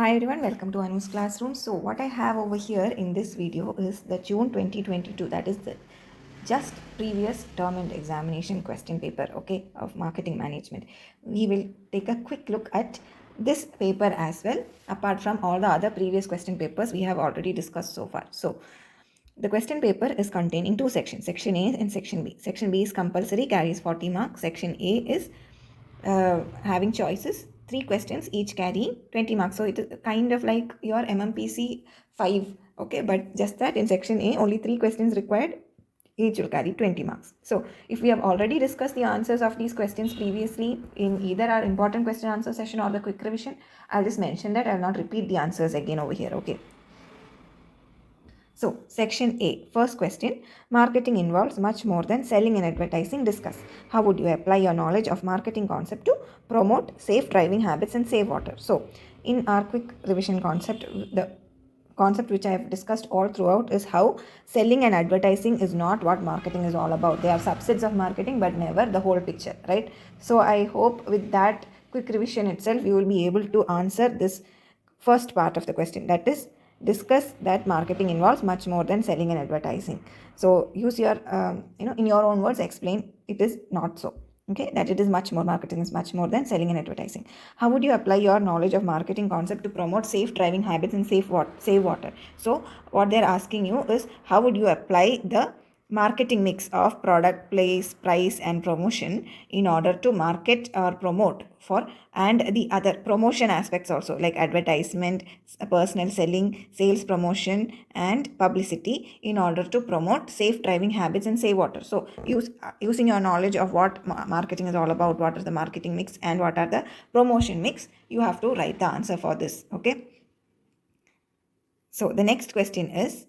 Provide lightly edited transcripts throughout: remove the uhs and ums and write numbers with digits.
Hi everyone, welcome to Anu's classroom. So what I have over here in this video is the June 2022, that is the just previous term and examination question paper, okay, of marketing management. We will take a quick look at this paper as well, apart from all the other previous question papers we have already discussed so far. So the question paper is contained in two sections, section A and section B. Section B is compulsory, carries 40 marks. Section A is having choices, three questions each carrying 20 marks. So it is kind of like your MMPC 5, okay, but just that in section A only three questions required, each will carry 20 marks. So if we have already discussed the answers of these questions previously in either our important question answer session or the quick revision, I'll just mention that. I'll not repeat the answers again over here, okay. So, section A, first question, marketing involves much more than selling and advertising. Discuss. How would you apply your knowledge of marketing concept to promote safe driving habits and save water? So, in our quick revision concept, the concept which I have discussed all throughout is how selling and advertising is not what marketing is all about. They are subsets of marketing, but never the whole picture, right? So, I hope with that quick revision itself, you will be able to answer this first part of the question, that is discuss that marketing involves much more than selling and advertising. So use your in your own words explain it is not so, okay, that it is much more, marketing is much more than selling and advertising. How would you apply your knowledge of marketing concept to promote safe driving habits and save water? So what they're asking you is how would you apply the marketing mix of product, place, price and promotion in order to market or promote for, and the other promotion aspects also like advertisement, personal selling, sales promotion and publicity in order to promote safe driving habits and save water. So using your knowledge of what marketing is all about, what is the marketing mix and what are the promotion mix, you have to write the answer for this, okay. So the next question is,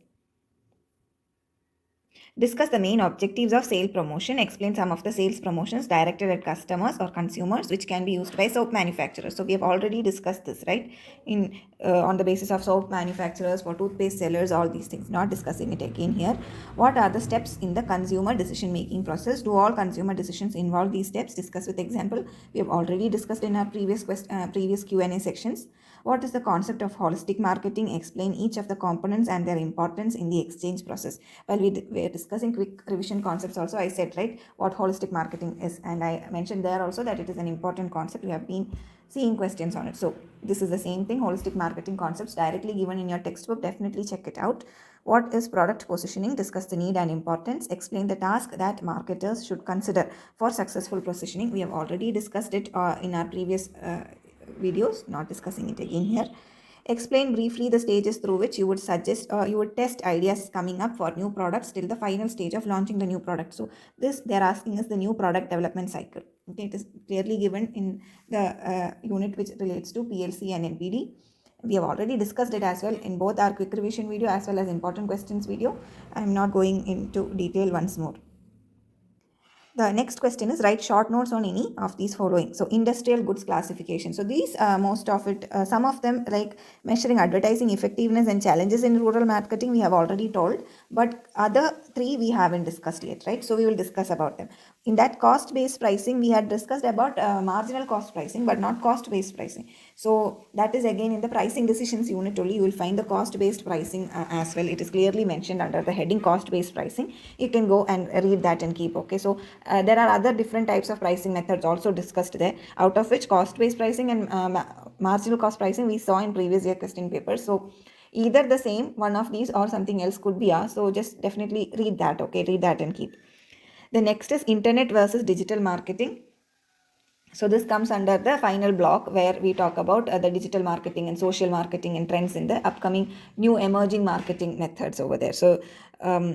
discuss the main objectives of sale promotion. Explain some of the sales promotions directed at customers or consumers which can be used by soap manufacturers. So we have already discussed this, right? In on the basis of soap manufacturers, for toothpaste sellers, all these things. Not discussing it again here. What are the steps in the consumer decision making process? Do all consumer decisions involve these steps? Discuss with example. We have already discussed in our previous Q&A sections. What is the concept of holistic marketing? Explain each of the components and their importance in the exchange process. While we were discussing quick revision concepts also, I said, right, what holistic marketing is, and I mentioned there also that it is an important concept. We have been seeing questions on it. So this is the same thing, holistic marketing concepts directly given in your textbook. Definitely check it out. What is product positioning? Discuss the need and importance. Explain the task that marketers should consider for successful positioning. We have already discussed it in our previous videos, not discussing it again here. Explain briefly the stages through which you would suggest or you would test ideas coming up for new products till the final stage of launching the new product. So this they're asking us the new product development cycle. Okay, it is clearly given in the unit which relates to PLC and NPD. We have already discussed it as well in both our quick revision video as well as important questions video. I am not going into detail once more. The next question is write short notes on any of these following. So industrial goods classification. So these most of it, some of them like measuring advertising effectiveness and challenges in rural marketing we have already told, but other three we haven't discussed yet, right? So we will discuss about them. In that cost based pricing we had discussed about marginal cost pricing but not cost based pricing. So that is again in the pricing decisions unit only you will find the cost based pricing as well. It is clearly mentioned under the heading cost based pricing. You can go and read that and keep, okay. So there are other different types of pricing methods also discussed there, out of which cost based pricing and marginal cost pricing we saw in previous year question papers. So either the same one of these or something else could be asked. So just definitely read that, okay, read that and keep. The next is internet versus digital marketing. So this comes under the final block where we talk about the digital marketing and social marketing and trends in the upcoming new emerging marketing methods over there. So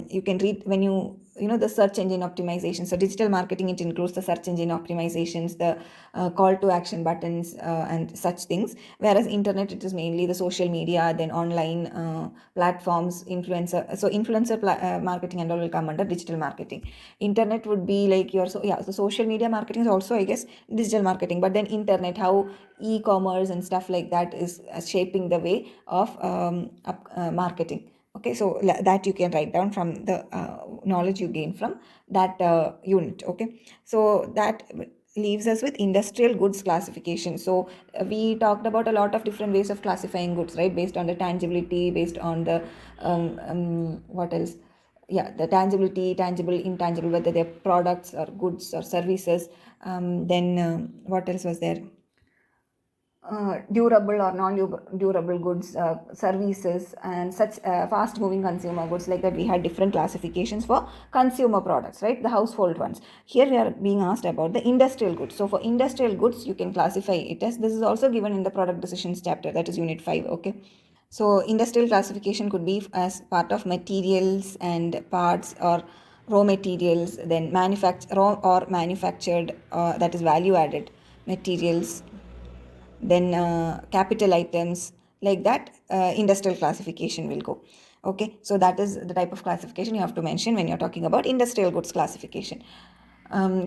you can read when you know the search engine optimization. So digital marketing, it includes the search engine optimizations, the call to action buttons and such things. Whereas internet, it is mainly the social media, then online platforms, influencer. So influencer marketing and all will come under digital marketing. Internet would be like your, so yeah, so social media marketing is also, I guess, digital marketing, but then internet, how e-commerce and stuff like that is shaping the way of marketing. Okay, so that you can write down from the knowledge you gain from that unit. Okay, so that leaves us with industrial goods classification. So we talked about a lot of different ways of classifying goods, right? Based on the tangibility, based on the what else? Yeah, the tangibility, tangible, intangible, whether they're products or goods or services. Then what else was there? Durable or non-durable goods, services, and such fast-moving consumer goods. Like that, we had different classifications for consumer products, right? The household ones. Here we are being asked about the industrial goods. So for industrial goods, you can classify it as, this is also given in the product decisions chapter, that is unit 5. Okay. So industrial classification could be as part of materials and parts, or raw materials, then raw or manufactured, that is value added materials, then capital items, like that. Industrial classification will go. Okay, so that is the type of classification you have to mention when you're talking about industrial goods classification.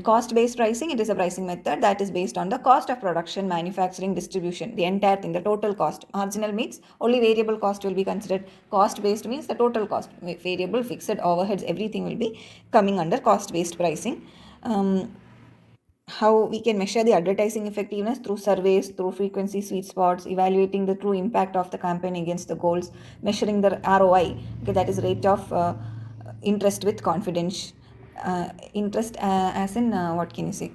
Cost based pricing, it is a pricing method that is based on the cost of production, manufacturing, distribution, the entire thing, the total cost. Marginal means only variable cost will be considered. Cost based means the total cost, variable, fixed, overheads, everything will be coming under cost based pricing. How we can measure the advertising effectiveness: through surveys, through frequency sweet spots, evaluating the true impact of the campaign against the goals, measuring the ROI, okay, that is rate of interest with confidence. Interest, as in, what can you say?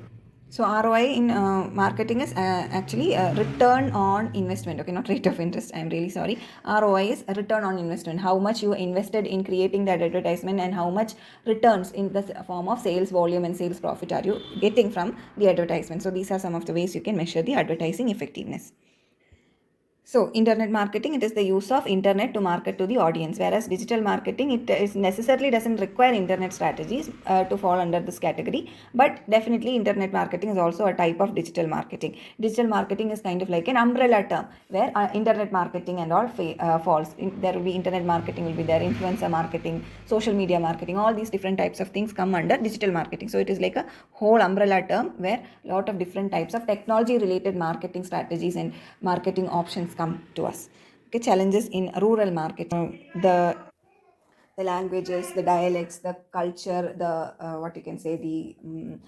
So ROI in marketing is actually a return on investment. Okay, not rate of interest. I'm really sorry. ROI is a return on investment. How much you invested in creating that advertisement, and how much returns in the form of sales volume and sales profit are you getting from the advertisement. So these are some of the ways you can measure the advertising effectiveness. So internet marketing, it is the use of internet to market to the audience, whereas digital marketing, it is necessarily doesn't require internet strategies to fall under this category, but definitely internet marketing is also a type of digital marketing. Digital marketing is kind of like an umbrella term where internet marketing and all falls. There will be internet marketing, will be there, influencer marketing, social media marketing, all these different types of things come under digital marketing. So it is like a whole umbrella term where a lot of different types of technology related marketing strategies and marketing options come to us. Okay, challenges in rural marketing: the languages, the dialects, the culture, the what you can say, the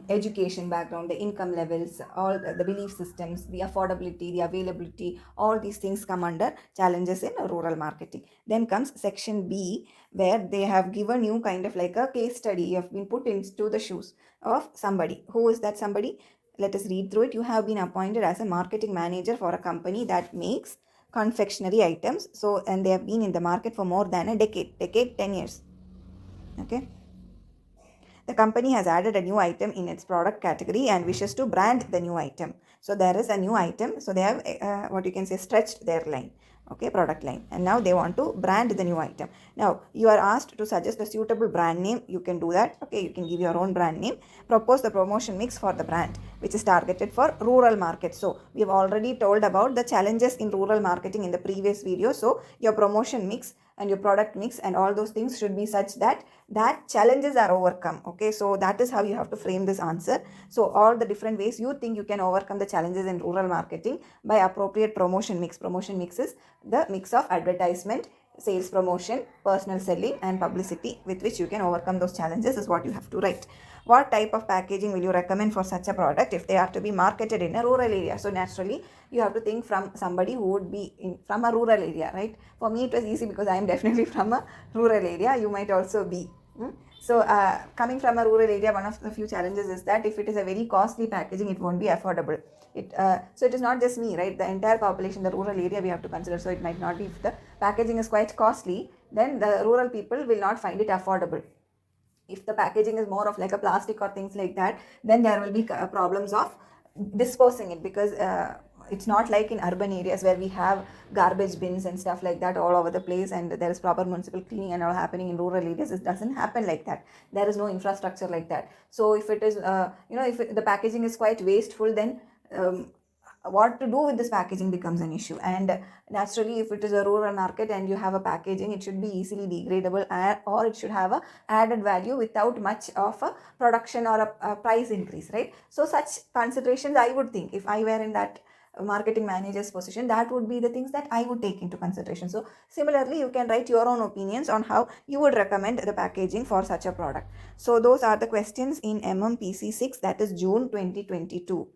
education background, the income levels, all the belief systems, the affordability, the availability, all these things come under challenges in rural marketing. Then comes section B, where they have given you kind of like a case study. You have been put into the shoes of somebody. Who is that somebody? Let us read through it. You have been appointed as a marketing manager for a company that makes confectionery items. So, and they have been in the market for more than a decade, 10 years. Okay. The company has added a new item in its product category and wishes to brand the new item. So there is a new item. So they have what you can say, stretched their line. Okay, product line, and now they want to brand the new item. Now you are asked to suggest a suitable brand name. You can do that. Okay, you can give your own brand name. Propose the promotion mix for the brand, which is targeted for rural markets. So we have already told about the challenges in rural marketing in the previous video. So your promotion mix and your product mix and all those things should be such that challenges are overcome. Okay, so that is how you have to frame this answer. So all the different ways you think you can overcome the challenges in rural marketing by appropriate promotion mix. Promotion mix is the mix of advertisement, sales promotion, personal selling, and publicity with which you can overcome those challenges is what you have to write. What type of packaging will you recommend for such a product if they are to be marketed in a rural area? So naturally, you have to think from somebody who would be from a rural area, right? For me, it was easy because I am definitely from a rural area. You might also be. So coming from a rural area, one of the few challenges is that if it is a very costly packaging, it won't be affordable. So it is not just me, right? The entire population, the rural area we have to consider. So it might not be, if the packaging is quite costly, then the rural people will not find it affordable. If the packaging is more of like a plastic or things like that, then there will be problems of disposing it, because it's not like in urban areas where we have garbage bins and stuff like that all over the place, and there is proper municipal cleaning and all happening. In rural areas, it doesn't happen like that. There is no infrastructure like that. So if it is if the packaging is quite wasteful, then what to do with this packaging becomes an issue. And naturally, if it is a rural market and you have a packaging, it should be easily degradable, or it should have a added value without much of a production or a price increase, right? So such considerations, I would think, if I were in that marketing manager's position, that would be the things that I would take into consideration. So similarly, you can write your own opinions on how you would recommend the packaging for such a product. So those are the questions in MMPC 6, that is June 2022.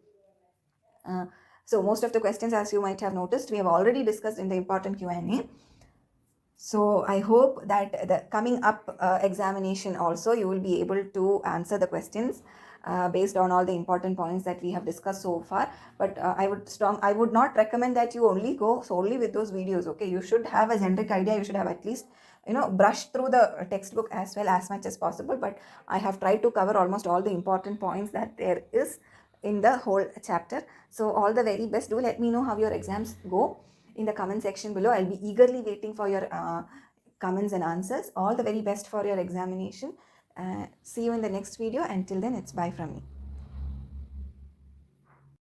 So most of the questions, as you might have noticed, we have already discussed in the important Q&A. So I hope that the coming up examination also you will be able to answer the questions based on all the important points that we have discussed so far. But I would not recommend that you only go solely with those videos. Okay, you should have a generic idea. You should have at least brush through the textbook as well as much as possible. But I have tried to cover almost all the important points that there is in the whole chapter. So all the very best. Do let me know how your exams go in the comment section below. I'll be eagerly waiting for your comments and answers. All the very best for your examination. See you in the next video. Until then, it's bye from me.